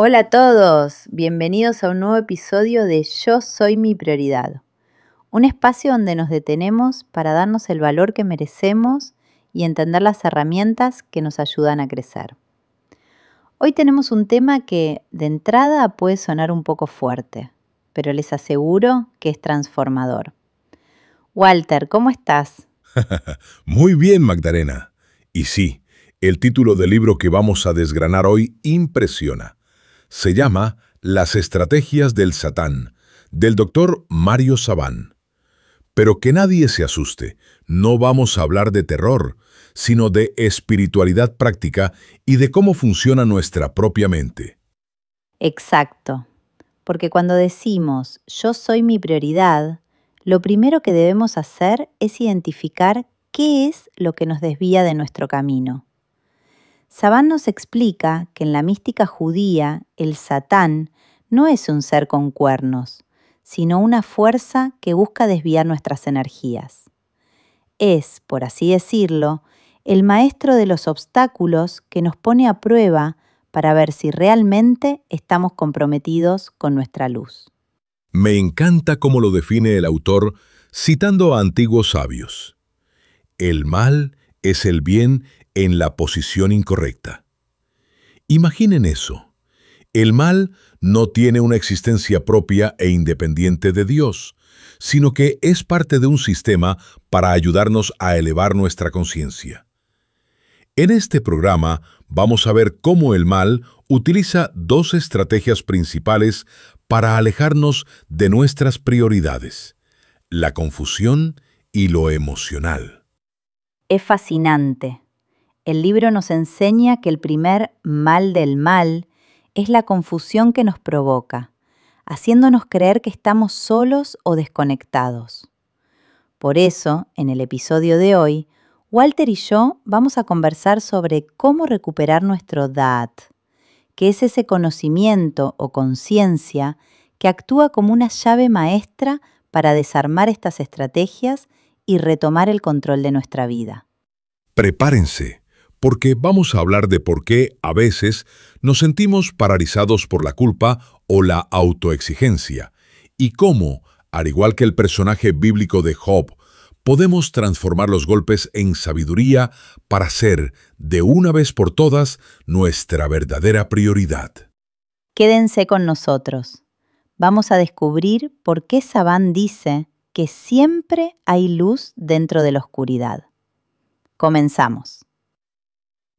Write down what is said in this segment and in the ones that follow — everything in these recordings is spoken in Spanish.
Hola a todos, bienvenidos a un nuevo episodio de Yo Soy Mi Prioridad, un espacio donde nos detenemos para darnos el valor que merecemos y entender las herramientas que nos ayudan a crecer. Hoy tenemos un tema que de entrada puede sonar un poco fuerte, pero les aseguro que es transformador. Walter, ¿cómo estás? Muy bien, Magdalena. Y sí, el título del libro que vamos a desgranar hoy impresiona. Se llama Las estrategias del Satán, del doctor Mario Saban. Pero que nadie se asuste, no vamos a hablar de terror, sino de espiritualidad práctica y de cómo funciona nuestra propia mente. Exacto, porque cuando decimos yo soy mi prioridad, lo primero que debemos hacer es identificar qué es lo que nos desvía de nuestro camino. Saban nos explica que en la mística judía el Satán no es un ser con cuernos, sino una fuerza que busca desviar nuestras energías. Es, por así decirlo, el maestro de los obstáculos que nos pone a prueba para ver si realmente estamos comprometidos con nuestra luz. Me encanta cómo lo define el autor citando a antiguos sabios. El mal es el bien en la posición incorrecta. Imaginen eso. El mal no tiene una existencia propia e independiente de Dios, sino que es parte de un sistema para ayudarnos a elevar nuestra conciencia. En este programa vamos a ver cómo el mal utiliza dos estrategias principales para alejarnos de nuestras prioridades: la confusión y lo emocional. Es fascinante. El libro nos enseña que el primer mal del mal es la confusión que nos provoca, haciéndonos creer que estamos solos o desconectados. Por eso, en el episodio de hoy, Walter y yo vamos a conversar sobre cómo recuperar nuestro Da'at, que es ese conocimiento o conciencia que actúa como una llave maestra para desarmar estas estrategias y retomar el control de nuestra vida. Prepárense, porque vamos a hablar de por qué a veces nos sentimos paralizados por la culpa o la autoexigencia, y cómo, al igual que el personaje bíblico de Job, podemos transformar los golpes en sabiduría para ser, de una vez por todas, nuestra verdadera prioridad. Quédense con nosotros. Vamos a descubrir por qué Saban dice que siempre hay luz dentro de la oscuridad. Comenzamos.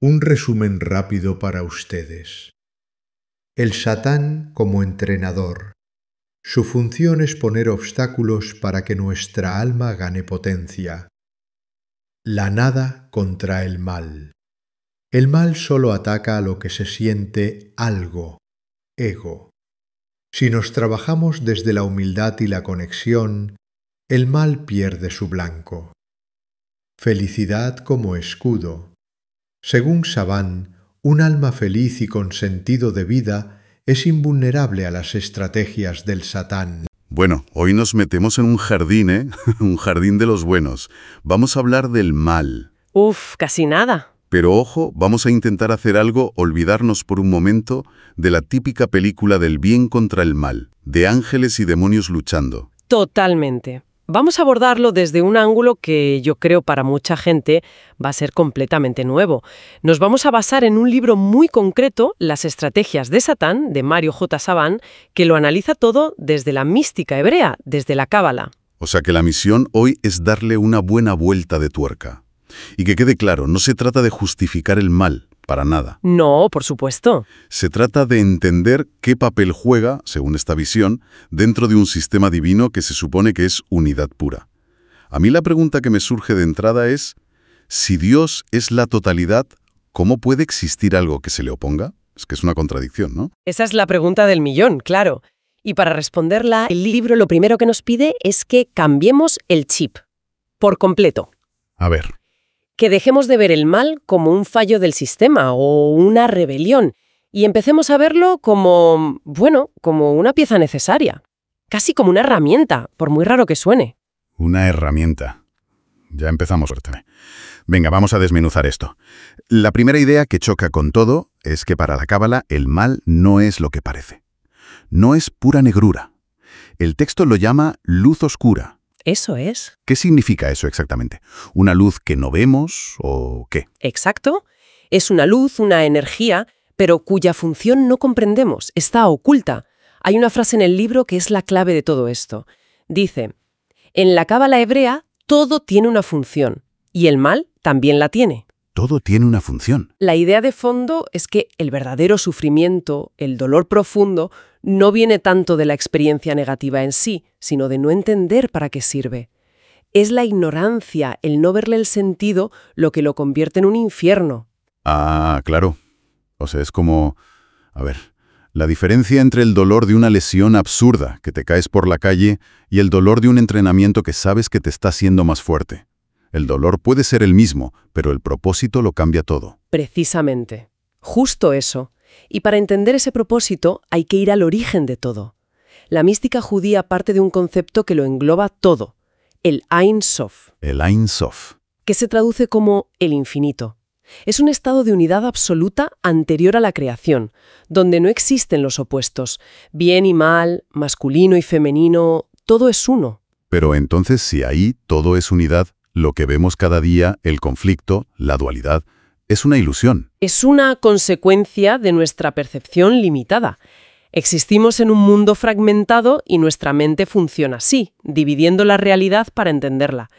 Un resumen rápido para ustedes. El Satán como entrenador. Su función es poner obstáculos para que nuestra alma gane potencia. La nada contra el mal. El mal solo ataca a lo que se siente algo, ego. Si nos trabajamos desde la humildad y la conexión, el mal pierde su blanco. Felicidad como escudo. Según Saban, un alma feliz y con sentido de vida es invulnerable a las estrategias del Satán. Bueno, hoy nos metemos en un jardín, ¿eh? Un jardín de los buenos. Vamos a hablar del mal. Casi nada. Pero ojo, vamos a intentar hacer algo, olvidarnos por un momento de la típica película del bien contra el mal, de ángeles y demonios luchando. Totalmente. Vamos a abordarlo desde un ángulo que yo creo para mucha gente va a ser completamente nuevo. Nos vamos a basar en un libro muy concreto, Las estrategias de Satán, de Mario J. Saban, que lo analiza todo desde la mística hebrea, desde la Cábala. O sea que la misión hoy es darle una buena vuelta de tuerca. Y que quede claro, no se trata de justificar el mal, para nada. No, por supuesto. Se trata de entender qué papel juega, según esta visión, dentro de un sistema divino que se supone que es unidad pura. A mí la pregunta que me surge de entrada es, si Dios es la totalidad, ¿cómo puede existir algo que se le oponga? Es que es una contradicción, ¿no? Esa es la pregunta del millón, claro. Y para responderla, el libro lo primero que nos pide es que cambiemos el chip. Por completo. A ver. Que dejemos de ver el mal como un fallo del sistema o una rebelión y empecemos a verlo como, como una pieza necesaria, casi como una herramienta, por muy raro que suene. Una herramienta. Ya empezamos fuerte. Venga, vamos a desmenuzar esto. La primera idea que choca con todo es que para la Cábala el mal no es lo que parece. No es pura negrura. El texto lo llama luz oscura. Eso es. ¿Qué significa eso exactamente? ¿Una luz que no vemos o qué? Exacto. Es una luz, una energía, pero cuya función no comprendemos, está oculta. Hay una frase en el libro que es la clave de todo esto. Dice, en la Cábala hebrea todo tiene una función, y el mal también la tiene. Todo tiene una función. La idea de fondo es que el verdadero sufrimiento, el dolor profundo, no viene tanto de la experiencia negativa en sí, sino de no entender para qué sirve. Es la ignorancia, el no verle el sentido, lo que lo convierte en un infierno. Ah, claro. O sea, es como... A ver, la diferencia entre el dolor de una lesión absurda, que te caes por la calle, y el dolor de un entrenamiento que sabes que te está haciendo más fuerte. El dolor puede ser el mismo, pero el propósito lo cambia todo. Precisamente. Justo eso. Y para entender ese propósito hay que ir al origen de todo. La mística judía parte de un concepto que lo engloba todo, el Ein Sof. El Ein Sof. Que se traduce como el infinito. Es un estado de unidad absoluta anterior a la creación, donde no existen los opuestos, bien y mal, masculino y femenino, todo es uno. Pero entonces, si ahí todo es unidad, lo que vemos cada día, el conflicto, la dualidad, es una ilusión. Es una consecuencia de nuestra percepción limitada. Existimos en un mundo fragmentado y nuestra mente funciona así, dividiendo la realidad para entenderla.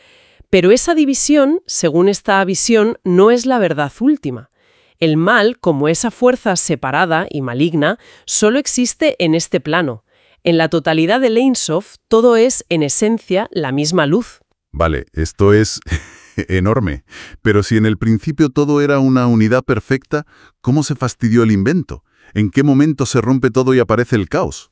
Pero esa división, según esta visión, no es la verdad última. El mal, como esa fuerza separada y maligna, solo existe en este plano. En la totalidad del Ein Sof, todo es, en esencia, la misma luz. Vale, esto es enorme. Pero si en el principio todo era una unidad perfecta, ¿cómo se fastidió el invento? ¿En qué momento se rompe todo y aparece el caos?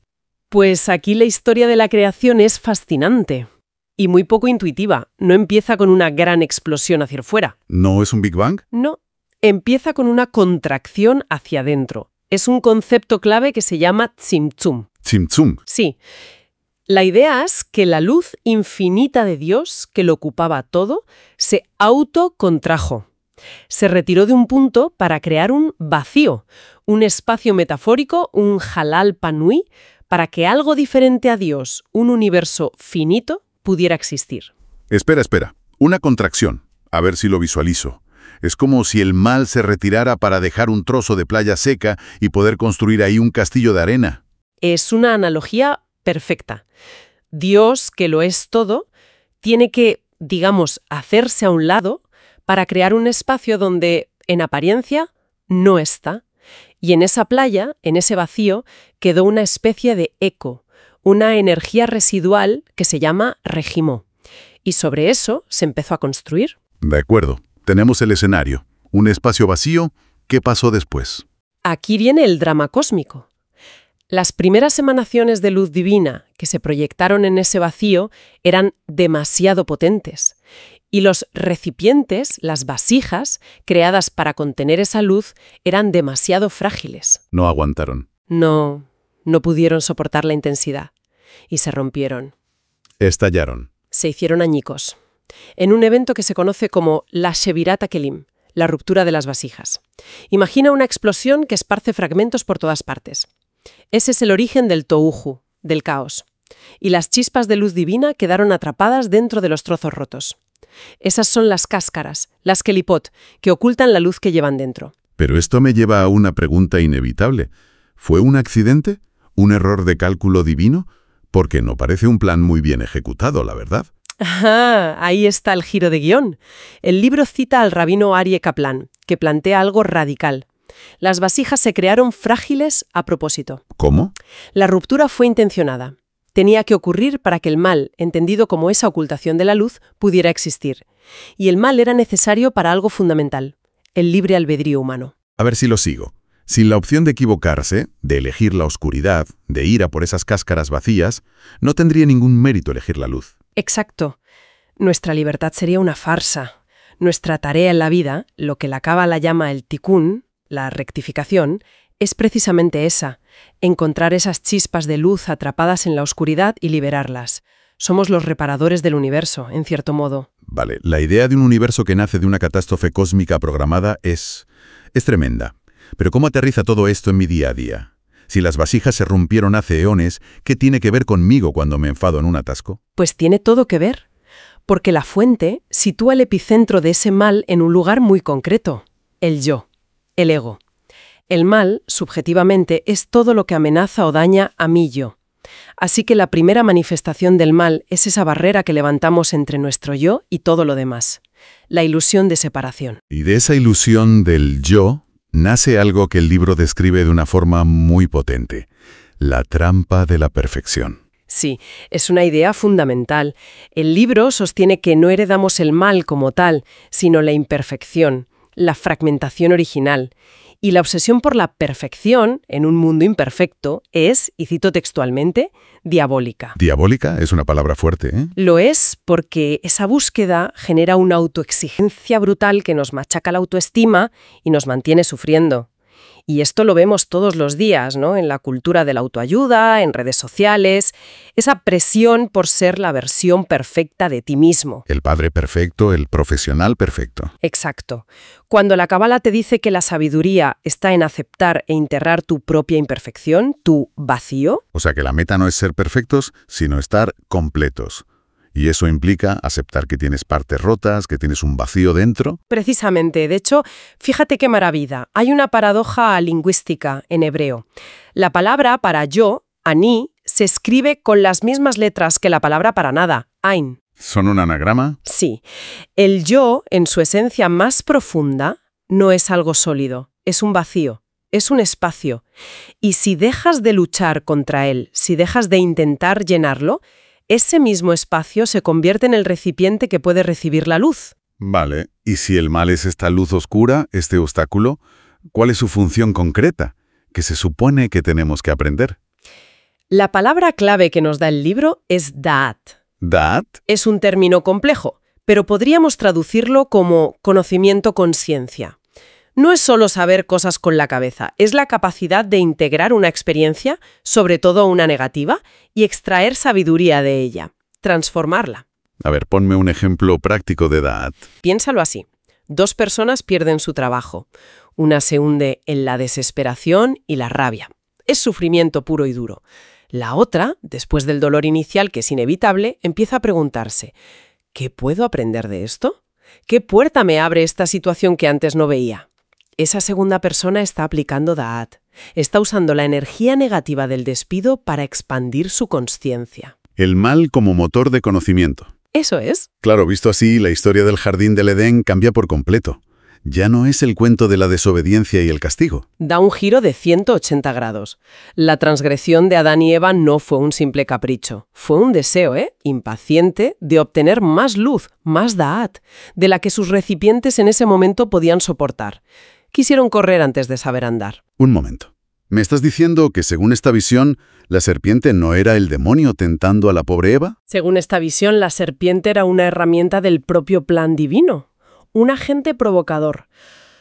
Pues aquí la historia de la creación es fascinante. Y muy poco intuitiva. No empieza con una gran explosión hacia afuera. ¿No es un Big Bang? No. Empieza con una contracción hacia adentro. Es un concepto clave que se llama Tzimtzum. Tzimtzum. Sí. La idea es que la luz infinita de Dios, que lo ocupaba todo, se autocontrajo. Se retiró de un punto para crear un vacío, un espacio metafórico, un halal panui, para que algo diferente a Dios, un universo finito, pudiera existir. Espera. Una contracción. A ver si lo visualizo. Es como si el mal se retirara para dejar un trozo de playa seca y poder construir ahí un castillo de arena. Es una analogía perfecta. Dios, que lo es todo, tiene que, digamos, hacerse a un lado para crear un espacio donde, en apariencia, no está. Y en esa playa, en ese vacío, quedó una especie de eco, una energía residual que se llama regimó. Y sobre eso se empezó a construir. De acuerdo. Tenemos el escenario. Un espacio vacío. ¿Qué pasó después? Aquí viene el drama cósmico. Las primeras emanaciones de luz divina que se proyectaron en ese vacío eran demasiado potentes. Y los recipientes, las vasijas, creadas para contener esa luz, eran demasiado frágiles. No aguantaron. No pudieron soportar la intensidad. Y se rompieron. Estallaron. Se hicieron añicos. En un evento que se conoce como la Shevirat HaKelim, la ruptura de las vasijas. Imagina una explosión que esparce fragmentos por todas partes. Ese es el origen del Tohuhu, del caos. Y las chispas de luz divina quedaron atrapadas dentro de los trozos rotos. Esas son las cáscaras, las kelipot, que ocultan la luz que llevan dentro. Pero esto me lleva a una pregunta inevitable. ¿Fue un accidente? ¿Un error de cálculo divino? Porque no parece un plan muy bien ejecutado, la verdad. Ajá, ahí está el giro de guión. El libro cita al rabino Aryeh Kaplan, que plantea algo radical. Las vasijas se crearon frágiles a propósito. ¿Cómo? La ruptura fue intencionada. Tenía que ocurrir para que el mal, entendido como esa ocultación de la luz, pudiera existir. Y el mal era necesario para algo fundamental, el libre albedrío humano. A ver si lo sigo. Sin la opción de equivocarse, de elegir la oscuridad, de ir a por esas cáscaras vacías, no tendría ningún mérito elegir la luz. Exacto. Nuestra libertad sería una farsa. Nuestra tarea en la vida, lo que la Cábala llama el tikkun, la rectificación, es precisamente esa, encontrar esas chispas de luz atrapadas en la oscuridad y liberarlas. Somos los reparadores del universo, en cierto modo. Vale, la idea de un universo que nace de una catástrofe cósmica programada es tremenda. Pero ¿cómo aterriza todo esto en mi día a día? Si las vasijas se rompieron hace eones, ¿qué tiene que ver conmigo cuando me enfado en un atasco? Pues tiene todo que ver, porque la fuente sitúa el epicentro de ese mal en un lugar muy concreto, el yo, el ego. El mal, subjetivamente, es todo lo que amenaza o daña a mi yo. Así que la primera manifestación del mal es esa barrera que levantamos entre nuestro yo y todo lo demás, la ilusión de separación. Y de esa ilusión del yo nace algo que el libro describe de una forma muy potente, la trampa de la perfección. Sí, es una idea fundamental. El libro sostiene que no heredamos el mal como tal, sino la imperfección, la fragmentación original. Y la obsesión por la perfección en un mundo imperfecto es, y cito textualmente, diabólica. Diabólica es una palabra fuerte, ¿eh? Lo es porque esa búsqueda genera una autoexigencia brutal que nos machaca la autoestima y nos mantiene sufriendo. Y esto lo vemos todos los días, ¿no? En la cultura de la autoayuda, en redes sociales, esa presión por ser la versión perfecta de ti mismo. El padre perfecto, el profesional perfecto. Exacto. Cuando la Cábala te dice que la sabiduría está en aceptar e enterrar tu propia imperfección, tu vacío. O sea que la meta no es ser perfectos, sino estar completos. Y eso implica aceptar que tienes partes rotas, que tienes un vacío dentro. Precisamente. De hecho, fíjate qué maravilla. Hay una paradoja lingüística en hebreo. La palabra para yo, ani, se escribe con las mismas letras que la palabra para nada, ein. ¿Son un anagrama? Sí. El yo, en su esencia más profunda, no es algo sólido, es un vacío, es un espacio. Y si dejas de luchar contra él, si dejas de intentar llenarlo, ese mismo espacio se convierte en el recipiente que puede recibir la luz. Vale, y si el mal es esta luz oscura, este obstáculo, ¿cuál es su función concreta? ¿Qué se supone que tenemos que aprender? La palabra clave que nos da el libro es da'at. ¿Da'at? Es un término complejo, pero podríamos traducirlo como conocimiento-conciencia. No es solo saber cosas con la cabeza, es la capacidad de integrar una experiencia, sobre todo una negativa, y extraer sabiduría de ella, transformarla. A ver, ponme un ejemplo práctico de da'at. Piénsalo así. 2 personas pierden su trabajo. Una se hunde en la desesperación y la rabia. Es sufrimiento puro y duro. La otra, después del dolor inicial que es inevitable, empieza a preguntarse, ¿qué puedo aprender de esto? ¿Qué puerta me abre esta situación que antes no veía? Esa segunda persona está aplicando da'at. Está usando la energía negativa del despido para expandir su consciencia. El mal como motor de conocimiento. Eso es. Claro, visto así, la historia del jardín del Edén cambia por completo. Ya no es el cuento de la desobediencia y el castigo. Da un giro de 180 grados. La transgresión de Adán y Eva no fue un simple capricho. Fue un deseo, impaciente, de obtener más luz, más da'at, de la que sus recipientes en ese momento podían soportar. Quisieron correr antes de saber andar. Un momento. ¿Me estás diciendo que según esta visión, la serpiente no era el demonio tentando a la pobre Eva? Según esta visión, la serpiente era una herramienta del propio plan divino, un agente provocador.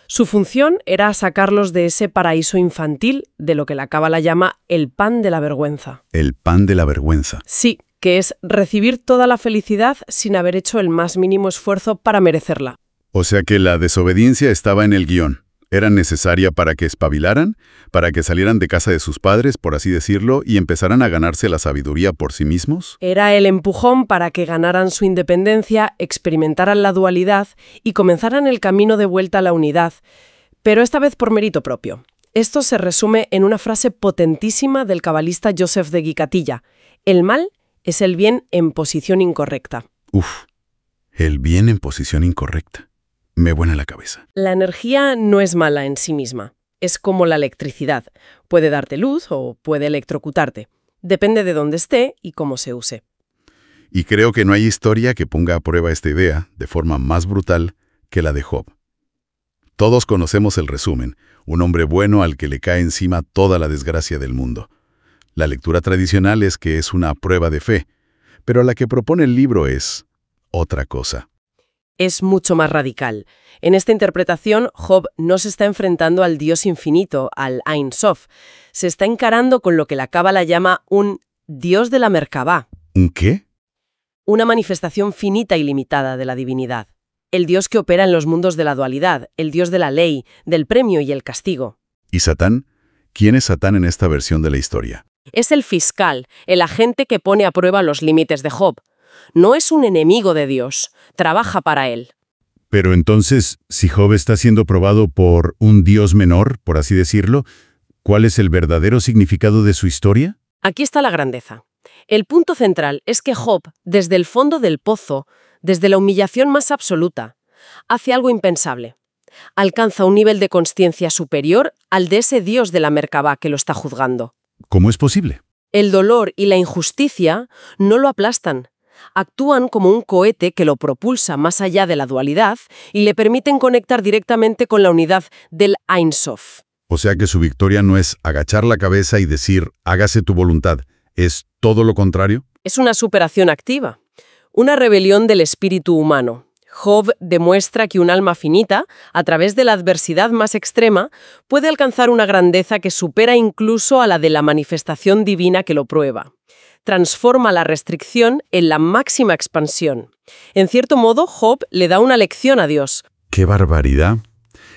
Su función era sacarlos de ese paraíso infantil, de lo que la Cábala llama el pan de la vergüenza. El pan de la vergüenza. Sí, que es recibir toda la felicidad sin haber hecho el más mínimo esfuerzo para merecerla. O sea que la desobediencia estaba en el guión. ¿Era necesaria para que espabilaran? ¿Para que salieran de casa de sus padres, por así decirlo, y empezaran a ganarse la sabiduría por sí mismos? Era el empujón para que ganaran su independencia, experimentaran la dualidad y comenzaran el camino de vuelta a la unidad, pero esta vez por mérito propio. Esto se resume en una frase potentísima del cabalista Joseph de Gicatilla. El mal es el bien en posición incorrecta. Uf, el bien en posición incorrecta. Me vuela la cabeza. La energía no es mala en sí misma. Es como la electricidad. Puede darte luz o puede electrocutarte. Depende de dónde esté y cómo se use. Y creo que no hay historia que ponga a prueba esta idea de forma más brutal que la de Job. Todos conocemos el resumen, un hombre bueno al que le cae encima toda la desgracia del mundo. La lectura tradicional es que es una prueba de fe, pero la que propone el libro es otra cosa. Es mucho más radical. En esta interpretación, Job no se está enfrentando al Dios infinito, al Ein Sof. Se está encarando con lo que la Cábala llama un Dios de la Merkabá. ¿Un qué? una manifestación finita y limitada de la divinidad. El Dios que opera en los mundos de la dualidad, el Dios de la ley, del premio y el castigo. ¿Y Satán? ¿Quién es Satán en esta versión de la historia? Es el fiscal, el agente que pone a prueba los límites de Job. No es un enemigo de Dios, trabaja para él. Pero entonces, si Job está siendo probado por un Dios menor, por así decirlo, ¿cuál es el verdadero significado de su historia? Aquí está la grandeza. El punto central es que Job, desde el fondo del pozo, desde la humillación más absoluta, hace algo impensable. Alcanza un nivel de consciencia superior al de ese Dios de la Merkabá que lo está juzgando. ¿Cómo es posible? El dolor y la injusticia no lo aplastan. Actúan como un cohete que lo propulsa más allá de la dualidad y le permiten conectar directamente con la unidad del Ein Sof. O sea que su victoria no es agachar la cabeza y decir, hágase tu voluntad. ¿Es todo lo contrario? Es una superación activa, una rebelión del espíritu humano. Job demuestra que un alma finita, a través de la adversidad más extrema, puede alcanzar una grandeza que supera incluso a la de la manifestación divina que lo prueba. Transforma la restricción en la máxima expansión. En cierto modo, Job le da una lección a Dios. ¡Qué barbaridad!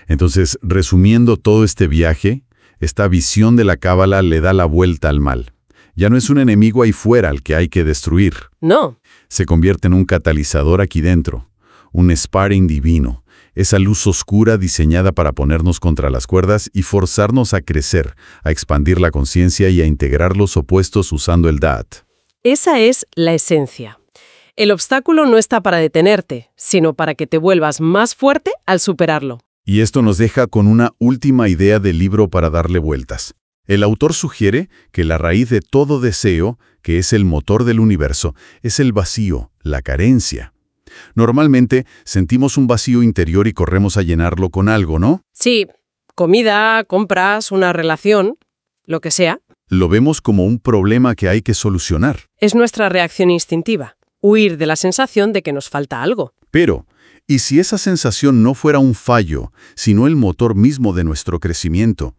Entonces, resumiendo todo este viaje, esta visión de la cábala le da la vuelta al mal. Ya no es un enemigo ahí fuera al que hay que destruir. No. Se convierte en un catalizador aquí dentro. Un sparring divino, esa luz oscura diseñada para ponernos contra las cuerdas y forzarnos a crecer, a expandir la conciencia y a integrar los opuestos usando el Da'at. Esa es la esencia. El obstáculo no está para detenerte, sino para que te vuelvas más fuerte al superarlo. Y esto nos deja con una última idea del libro para darle vueltas. El autor sugiere que la raíz de todo deseo, que es el motor del universo, es el vacío, la carencia. Normalmente sentimos un vacío interior y corremos a llenarlo con algo, ¿no? Sí, comida, compras, una relación, lo que sea. Lo vemos como un problema que hay que solucionar. Es nuestra reacción instintiva, huir de la sensación de que nos falta algo. Pero, ¿y si esa sensación no fuera un fallo, sino el motor mismo de nuestro crecimiento?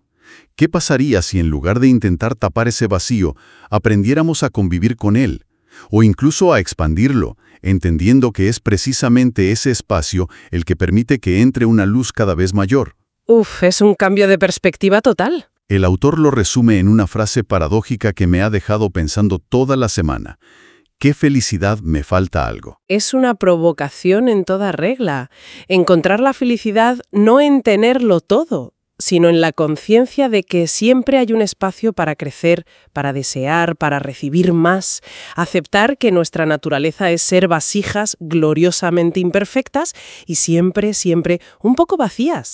¿Qué pasaría si en lugar de intentar tapar ese vacío, aprendiéramos a convivir con él? O incluso a expandirlo, entendiendo que es precisamente ese espacio el que permite que entre una luz cada vez mayor. Es un cambio de perspectiva total. El autor lo resume en una frase paradójica que me ha dejado pensando toda la semana. ¿Qué felicidad me falta algo? Es una provocación en toda regla. Encontrar la felicidad no en tenerlo todo, sino en la conciencia de que siempre hay un espacio para crecer, para desear, para recibir más, aceptar que nuestra naturaleza es ser vasijas gloriosamente imperfectas y siempre, siempre un poco vacías.